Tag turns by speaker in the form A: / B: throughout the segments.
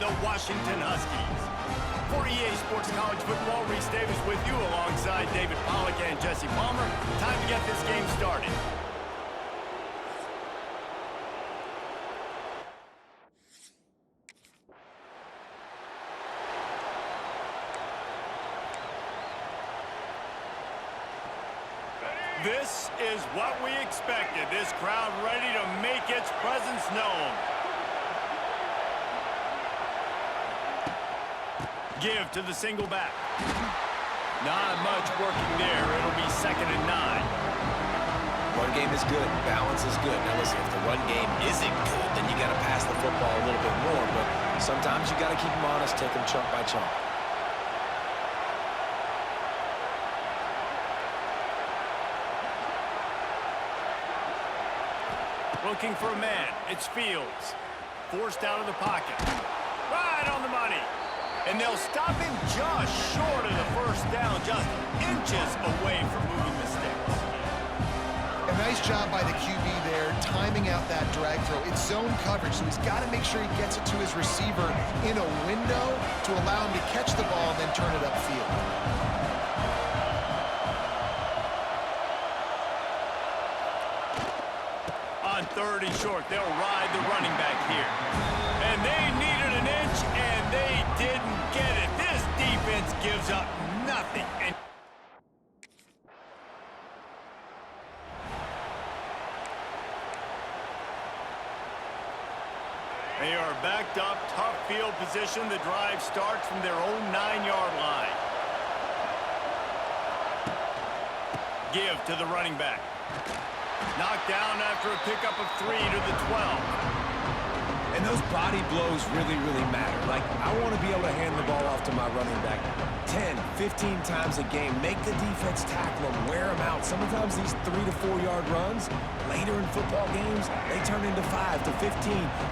A: the Washington Huskies. For EA Sports College Football, Reese Davis with you alongside David Pollack and Jesse Palmer. Time to get this game started. This is what we expected. This crowd ready to make its presence known. Give to the single back. Not much working there. It'll be 2nd and 9.
B: Run game is good. Balance is good. Now listen, if the run game isn't good, then you got to pass the football a little bit more. But sometimes you got to keep them honest, take them chunk by chunk.
A: Looking for a man. It's Fields. Forced out of the pocket. Right on the money. And they'll stop him just short of the first down, just inches away from moving the sticks.
C: A nice job by the QB there, timing out that drag throw. It's zone coverage, so he's got to make sure he gets it to his receiver in a window to allow him to catch the ball and then turn it upfield.
A: On 3rd and short, they'll ride the running back here. And they needed an inch, and they didn't get it. This defense gives up nothing. And they are backed up, tough field position. The drive starts from their own 9-yard line. Give to the running back. Knocked down after a pickup of 3 to the 12.
B: And those body blows really, really matter. Like, I want to be able to hand the ball off to my running back 10, 15 times a game. Make the defense tackle them, wear them out. Sometimes these 3 to 4-yard runs, later in football games, they turn into 5 to 15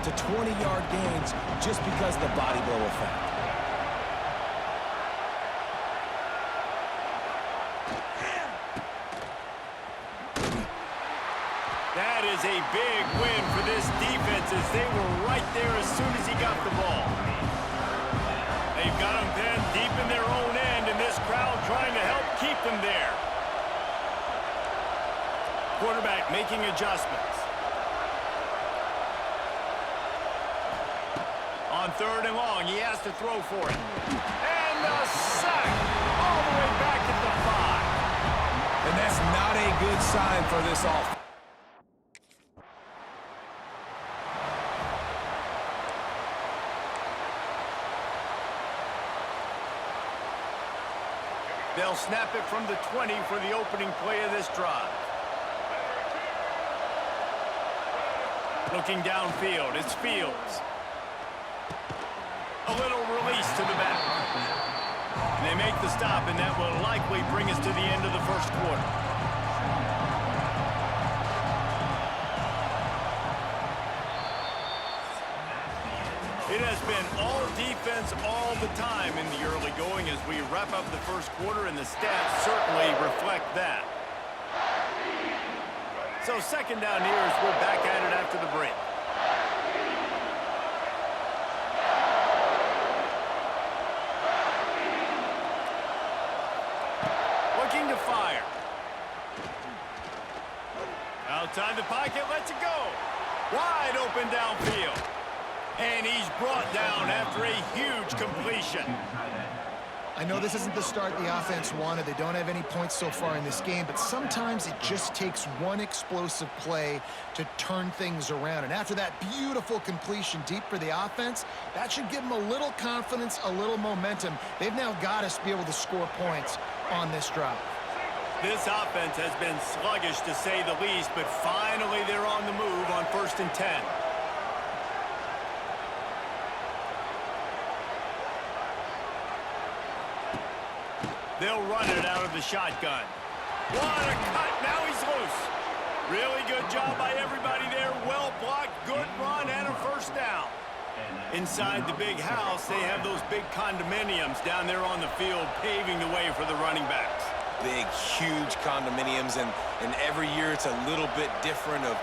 B: to 20-yard gains just because of the body blow effect.
A: That is a big win for this defense as they were right there as soon as he got the ball. They've got him pinned deep in their own end, and this crowd trying to help keep them there. Quarterback making adjustments. On 3rd and long, he has to throw for it. And the sack all the way back at the 5.
B: And that's not a good sign for this offense.
A: They'll snap it from the 20 for the opening play of this drive. Looking downfield, it's Fields. A little release to the back. And they make the stop, and that will likely bring us to the end of the first quarter. It has been all defense all the time in the early going as we wrap up the first quarter, and the stats certainly reflect that. So 2nd down here as we're back at it after the break. Looking to fire. Outside the pocket, lets it go. Wide open downfield. And he's brought down after a huge completion.
C: I know this isn't the start the offense wanted. They don't have any points so far in this game, but sometimes it just takes one explosive play to turn things around. And after that beautiful completion deep for the offense, that should give them a little confidence, a little momentum. They've now got us to be able to score points on this drive.
A: This offense has been sluggish to say the least, but finally they're on the move on 1st and 10. They'll run it out of the shotgun. What a cut. Now he's loose. Really good job by everybody there. Well blocked, good run, and a first down. Inside the big house, they have those big condominiums down there on the field paving the way for the running backs.
B: Big, huge condominiums, and every year it's a little bit different of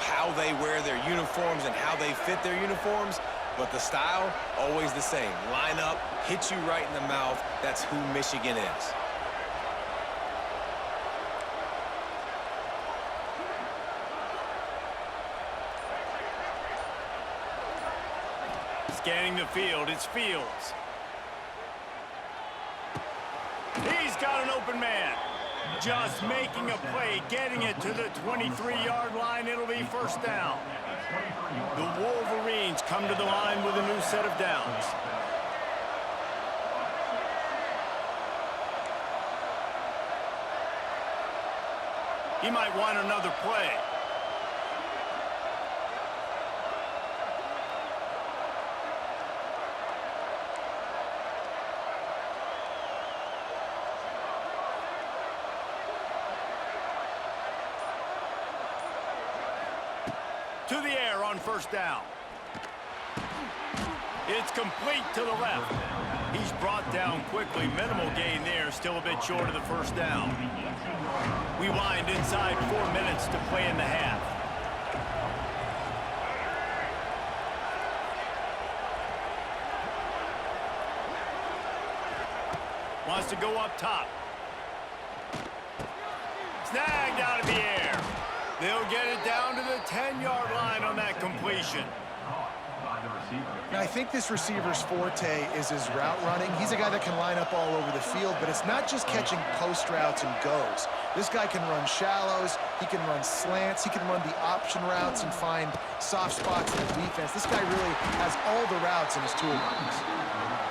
B: how they wear their uniforms and how they fit their uniforms. But the style, always the same. Line up, hit you right in the mouth. That's who Michigan is.
A: Scanning the field, it's Fields. He's got an open man. Just making a play, getting it to the 23-yard line. It'll be first down. The Wolverines come to the line with a new set of downs. He might want another play. To the air on first down. It's complete to the left. He's brought down quickly. Minimal gain there, still a bit short of the first down. We wind inside 4 minutes to play in the half. Wants to go up top. Snagged out of the air. They'll get it down to the 10-yard line on that completion.
C: Now, I think this receiver's forte is his route running. He's a guy that can line up all over the field, but it's not just catching post routes and goes. This guy can run shallows, he can run slants, he can run the option routes and find soft spots in the defense. This guy really has all the routes in his toolbox.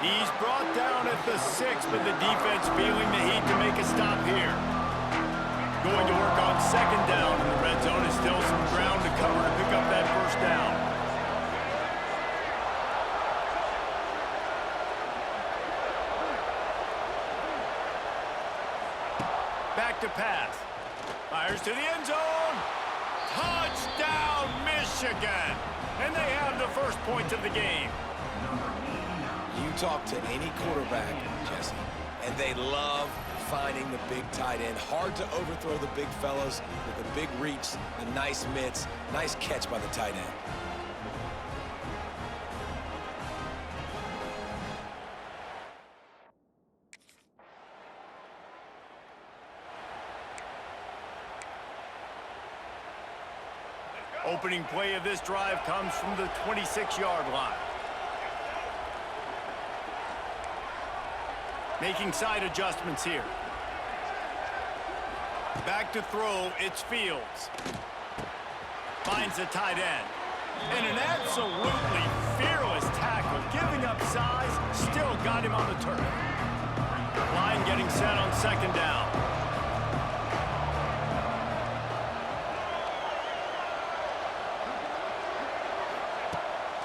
A: He's brought down at the 6, but the defense feeling the heat to make a stop here. Going to work on second down in the red zone. Is still some ground to cover to pick up that first down. Back to pass. Fires to the end zone. Touchdown, Michigan. And they have the first point of the game.
B: You talk to any quarterback, Jesse, and they love finding the big tight end. Hard to overthrow the big fellas with a big reach, a nice mitts, nice catch by the tight end.
A: Opening play of this drive comes from the 26-yard line. Making side adjustments here. Back to throw, it's Fields. Finds the tight end. And an absolutely fearless tackle, giving up size, still got him on the turf. Line getting set on second down.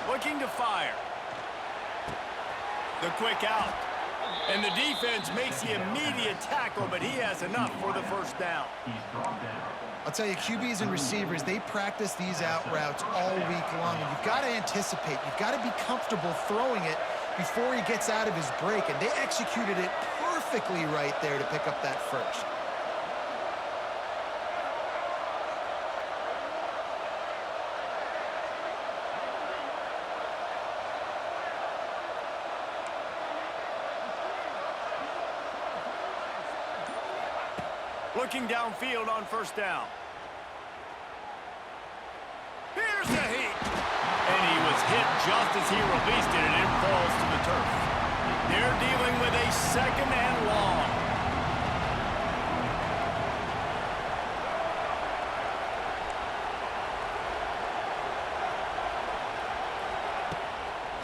A: Looking to fire. The quick out. And the defense makes the immediate tackle, but he has enough for the first down.
C: I'll tell you, QBs and receivers, they practice these out routes all week long, and you've got to anticipate. You've got to be comfortable throwing it before he gets out of his break, and they executed it perfectly right there to pick up that first.
A: Looking downfield on first down. Here's the heat. And he was hit just as he released it, and it falls to the turf. They're dealing with a second and long.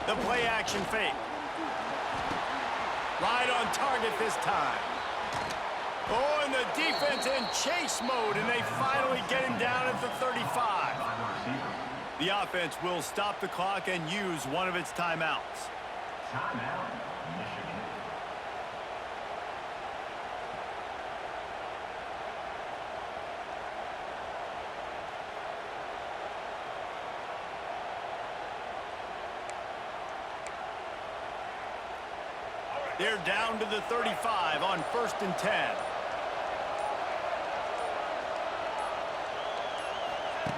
A: The play action fake. Right on target this time. Oh, and the defense in chase mode, and they finally get him down at the 35. The offense will stop the clock and use one of its timeouts. Timeout, Michigan. They're down to the 35 on 1st and 10.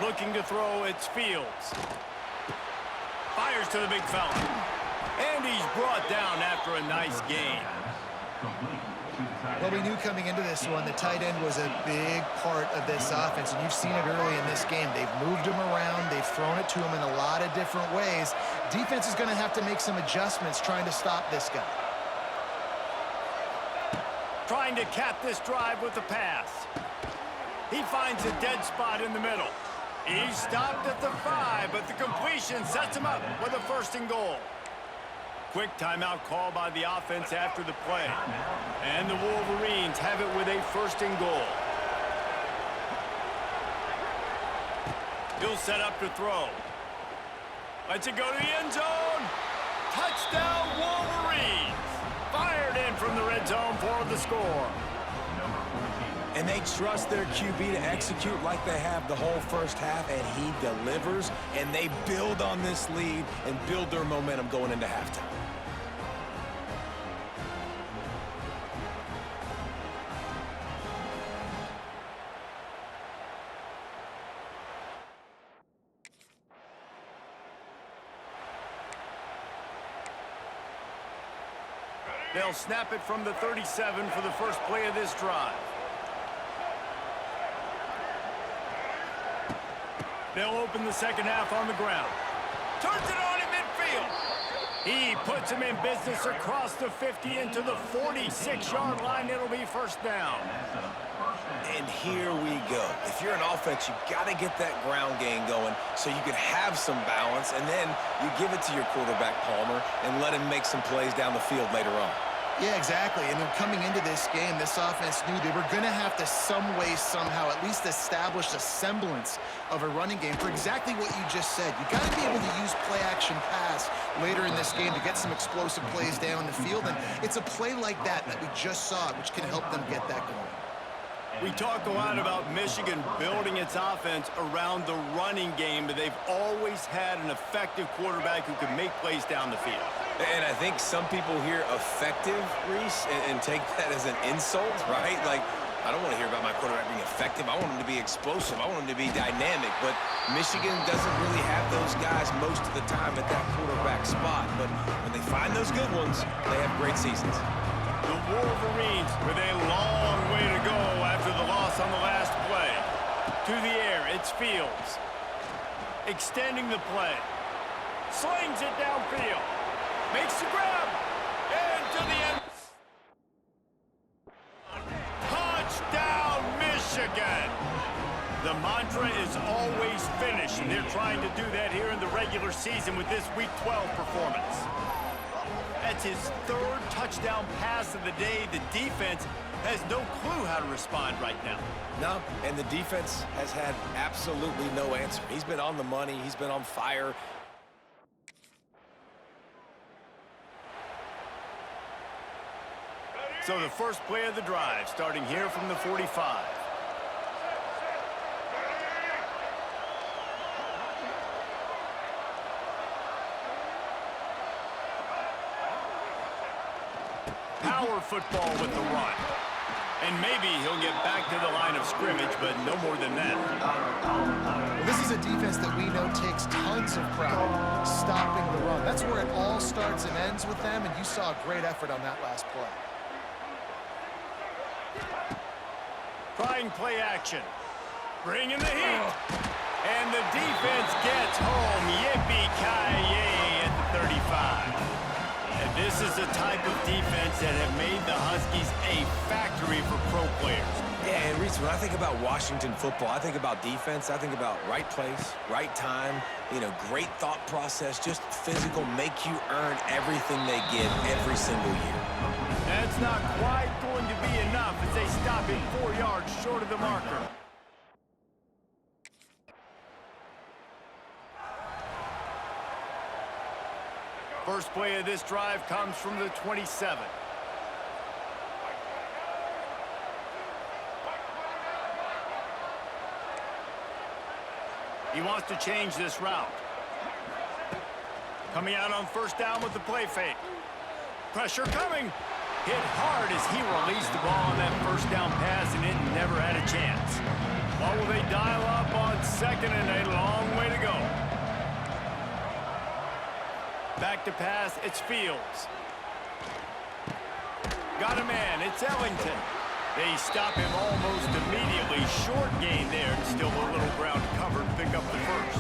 A: Looking to throw, it's Fields. Fires to the big fella. And he's brought down after a nice gain.
C: Well, we knew coming into this one the tight end was a big part of this offense, and you've seen it early in this game. They've moved him around. They've thrown it to him in a lot of different ways. Defense is going to have to make some adjustments trying to stop this guy.
A: Trying to cap this drive with the pass. He finds a dead spot in the middle. He's stopped at the 5, but the completion sets him up with a 1st and goal. Quick timeout call by the offense after the play. And the Wolverines have it with a 1st and goal. He'll set up to throw. Lets it go to the end zone. Touchdown, Wolverines. Fired in from the red zone for the score.
B: And they trust their QB to execute like they have the whole first half, and he delivers, and they build on this lead and build their momentum going into halftime.
A: They'll snap it from the 37 for the first play of this drive. They'll open the second half on the ground. Turns it on in midfield. He puts him in business across the 50 into the 46-yard line. It'll be 1st down.
B: And here we go. If you're an offense, you got to get that ground game going so you can have some balance, and then you give it to your quarterback, Palmer, and let him make some plays down the field later on.
C: Yeah, exactly. And then coming into this game, this offense knew they were going to have to some way, somehow, at least establish a semblance of a running game for exactly what you just said. You got to be able to use play-action pass later in this game to get some explosive plays down the field. And it's a play like that we just saw, which can help them get that going.
A: We talk a lot about Michigan building its offense around the running game, but they've always had an effective quarterback who can make plays down the field.
B: And I think some people hear effective, Reese, and take that as an insult, right? Like, I don't want to hear about my quarterback being effective. I want him to be explosive. I want him to be dynamic. But Michigan doesn't really have those guys most of the time at that quarterback spot. But when they find those good ones, they have great seasons.
A: The Wolverines with a long way to go after the loss on the last play. To the air, it's Fields. Extending the play. Slings it downfield. Makes the grab. And to the end. Touchdown, Michigan. The mantra is always finish, and they're trying to do that here in the regular season with this Week 12 performance. That's his 3rd touchdown pass of the day. The defense has no clue how to respond right now.
B: No, and the defense has had absolutely no answer. He's been on the money. He's been on fire.
A: So the first play of the drive, starting here from the 45. Power football with the run. And maybe he'll get back to the line of scrimmage, but no more than that.
C: Well, this is a defense that we know takes tons of pride stopping the run. That's where it all starts and ends with them, and you saw a great effort on that last play.
A: Trying play action. Bring in the heat. And the defense gets home. Yippee-ki-yay at the 35. And this is the type of defense that have made the Huskies a factory for pro players.
B: Yeah, and Reese, when I think about Washington football, I think about defense. I think about right place, right time, great thought process, just physical, make you earn everything they get every single year.
A: That's not quite going to be enough as they stop it 4 yards short of the marker. First play of this drive comes from the 27. He wants to change this route. Coming out on 1st down with the play fake. Pressure coming. Hit hard as he released the ball on that 1st down pass, and it never had a chance. What will they dial up on 2nd and a long way to go? Back to pass, it's Fields. Got a man, it's Ellington. They stop him almost immediately. Short gain there, and still a little ground covered. Pick up the first.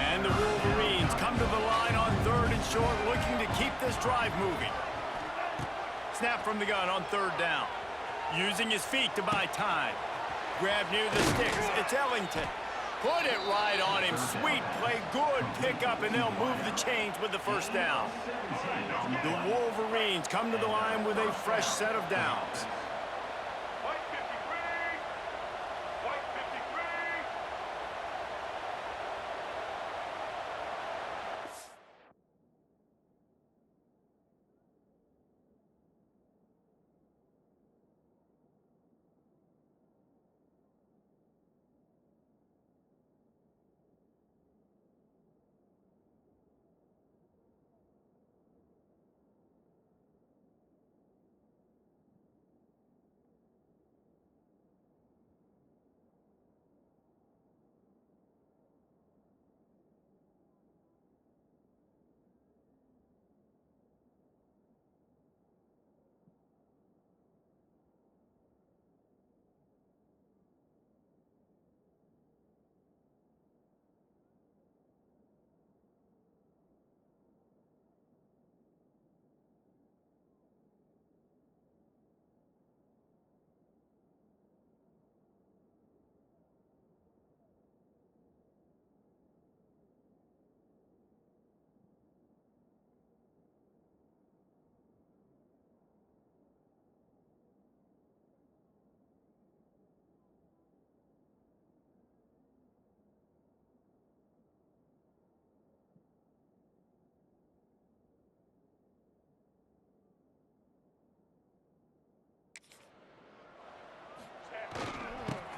A: And the Wolverines come to the line on 3rd and short, looking to keep this drive moving. Snap from the gun on 3rd down. Using his feet to buy time. Grab near the sticks, it's Ellington. Put it right on him. Sweet play, good pickup, and they'll move the chains with the first down. The Wolverines come to the line with a fresh set of downs.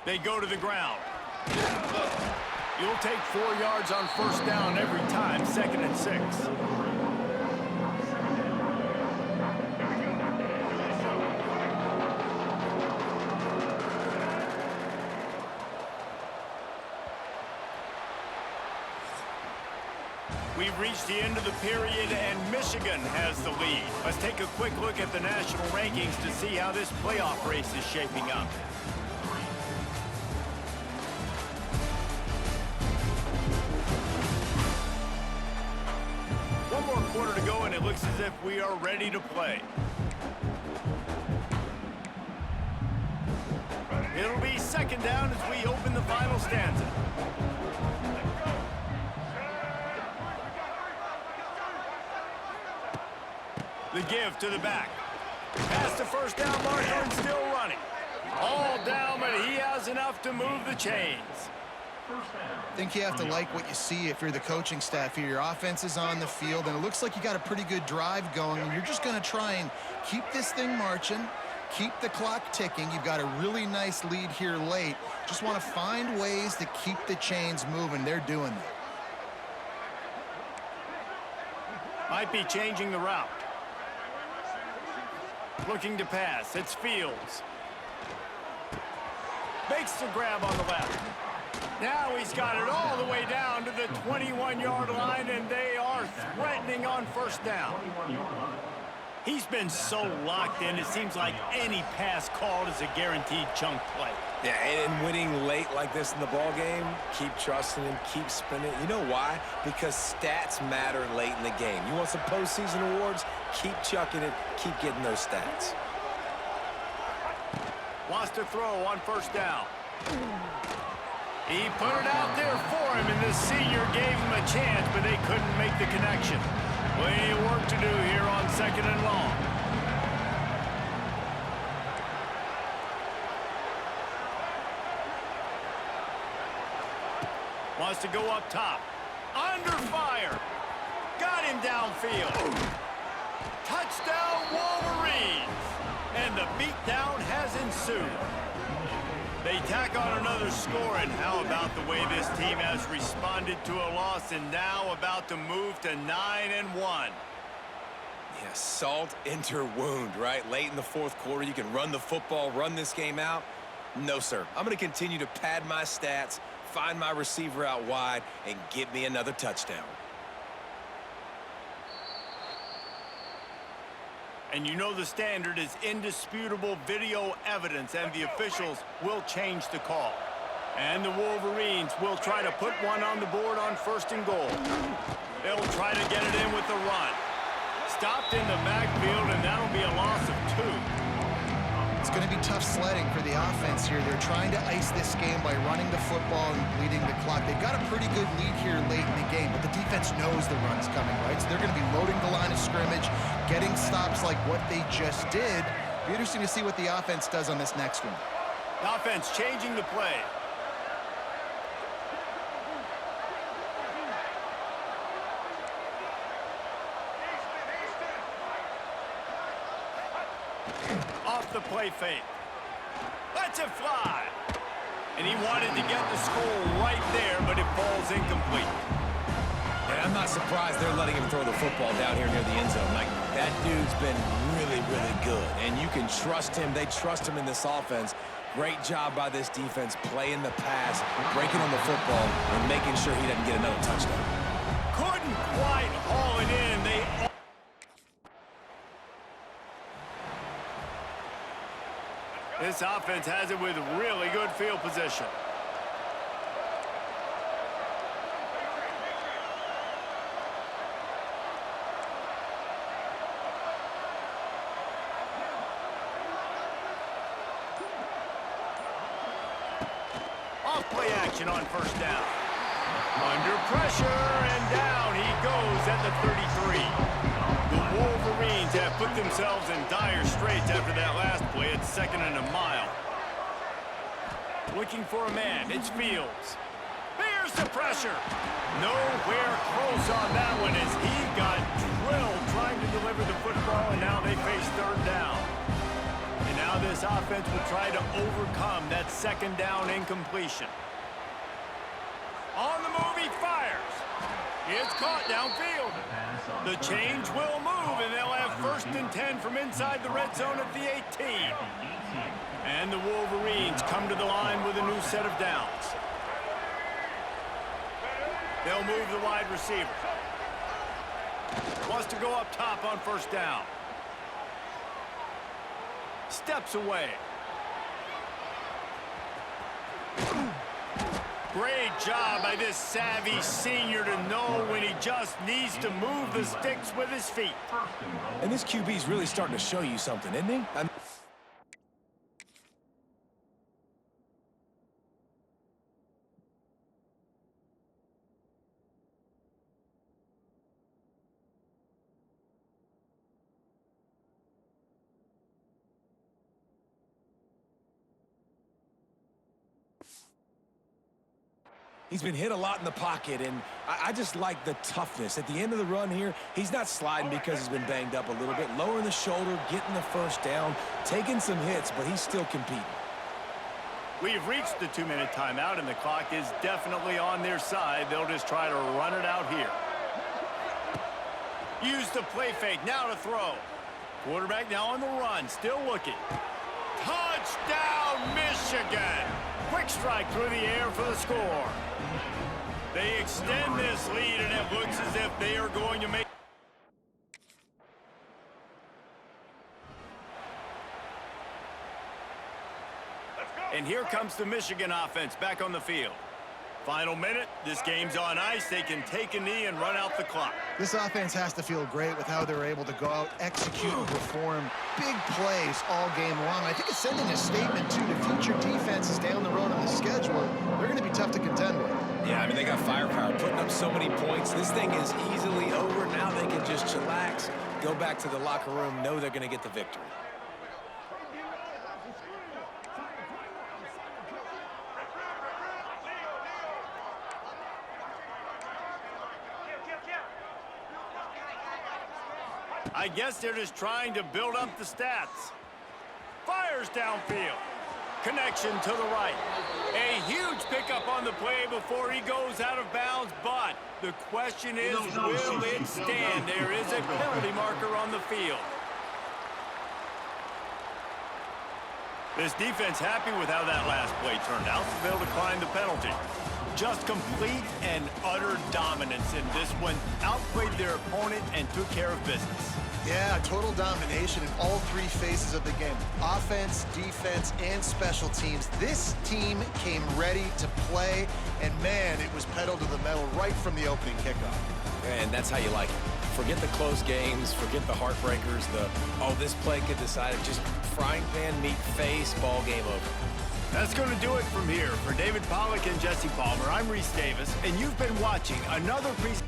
A: They go to the ground. You'll take 4 yards on 1st down every time, 2nd and 6. We've reached the end of the period, and Michigan has the lead. Let's take a quick look at the national rankings to see how this playoff race is shaping up. One more quarter to go, and it looks as if we are ready to play. It'll be 2nd down as we open the final stanza. The give to the back. Past the 1st down marker and still running. All down, but he has enough to move the chains.
C: I think you have to like what you see if you're the coaching staff here. Your offense is on the field, and it looks like you got a pretty good drive going, and you're just going to try and keep this thing marching, keep the clock ticking. You've got a really nice lead here late. Just want to find ways to keep the chains moving. They're doing that.
A: Might be changing the route. Looking to pass. It's Fields. Makes the grab on the left. Now he's got it all the way down to the 21-yard line, and they are threatening on 1st down. He's been so locked in, it seems like any pass called is a guaranteed chunk play.
B: Yeah, and winning late like this in the ball game, keep trusting him, keep spinning. You know why? Because stats matter late in the game. You want some postseason awards? Keep chucking it, keep getting those stats.
A: Wants to throw on 1st down. He put it out there for him, and the senior gave him a chance, but they couldn't make the connection. Plenty of work to do here on 2nd and long. Wants to go up top. Under fire. Got him downfield. Touchdown, Wolverines. And the beatdown has ensued. They tack on another score, and how about the way this team has responded to a loss and now about to move to 9-1.
B: Yeah, salt into wound, right? Late in the 4th quarter, you can run the football, run this game out. No, sir. I'm going to continue to pad my stats, find my receiver out wide, and get me another touchdown.
A: And you know the standard is indisputable video evidence, and the officials will change the call. And the Wolverines will try to put one on the board on 1st and goal. They'll try to get it in with the run. Stopped in the backfield, and that'll be a loss of 2.
C: It's going to be tough sledding for the offense here. They're trying to ice this game by running the football and bleeding the clock. They've got a pretty good lead here late in the game, but the defense knows the run's coming, right? So they're going to be loading the line of scrimmage, getting stops like what they just did. Be interesting to see what the offense does on this next one.
A: The offense changing the play. Off the play fake. Lets it fly. And he wanted to get the score right there, but it falls incomplete.
B: And I'm not surprised they're letting him throw the football down here near the end zone. Like, that dude's been really, really good. And you can trust him. They trust him in this offense. Great job by this defense playing the pass, breaking on the football, and making sure he doesn't get another touchdown.
A: Couldn't quite haul it in. This offense has it with really good field position. Off play action on 1st down. Under pressure, and down he goes at the 33. The Wolverines have put themselves in dire straits after that last play. It's 2nd and a mile. Looking for a man. It's Fields. Here's the pressure. Nowhere close on that one as he got drilled trying to deliver the football, and now they face 3rd down. And now this offense will try to overcome that 2nd down incompletion. On the move, he fires. It's caught downfield. The change will move, and they'll have 1st and 10 from inside the red zone at the 18. And the Wolverines come to the line with a new set of downs. They'll move the wide receiver. Wants to go up top on 1st down. Steps away. Great job by this savvy senior to know when he just needs to move the sticks with his feet.
B: And this QB's really starting to show you something, isn't he? He's been hit a lot in the pocket, and I just like the toughness. At the end of the run here, he's not sliding because he's been banged up a little bit. Lowering the shoulder, getting the 1st down, taking some hits, but he's still competing.
A: We've reached the 2-minute timeout, and the clock is definitely on their side. They'll just try to run it out here. Use the play fake, now to throw. Quarterback now on the run, still looking. Touchdown, Michigan! Quick strike through the air for the score. They extend this lead, and it looks as if they are going to make... And here comes the Michigan offense back on the field. Final minute, this game's on ice. They can take a knee and run out the clock.
C: This offense has to feel great with how they're able to go out, execute, and perform big plays all game long. I think it's sending a statement, too, to future defenses down the road on the schedule. They're going to be tough to contend with.
B: Yeah, I mean, they got firepower, putting up so many points. This thing is easily over. Now they can just chillax, go back to the locker room, know they're going to get the victory.
A: I guess they're just trying to build up the stats. Fires downfield. Connection to the right. A huge pickup on the play before he goes out of bounds, but the question is, will it stand? There is a penalty marker on the field. This defense happy with how that last play turned out, so they'll decline the penalty. Just complete and utter dominance in this one. Outplayed their opponent and took care of business.
C: Yeah, total domination in all three phases of the game. Offense, defense, and special teams. This team came ready to play, and man, it was pedal to the metal right from the opening kickoff.
B: And that's how you like it. Forget the close games, forget the heartbreakers, oh, this play could decide it. Just frying pan, meat face, ball game over.
A: That's going to do it from here. For David Pollack and Jesse Palmer, I'm Reese Davis, and you've been watching another piece.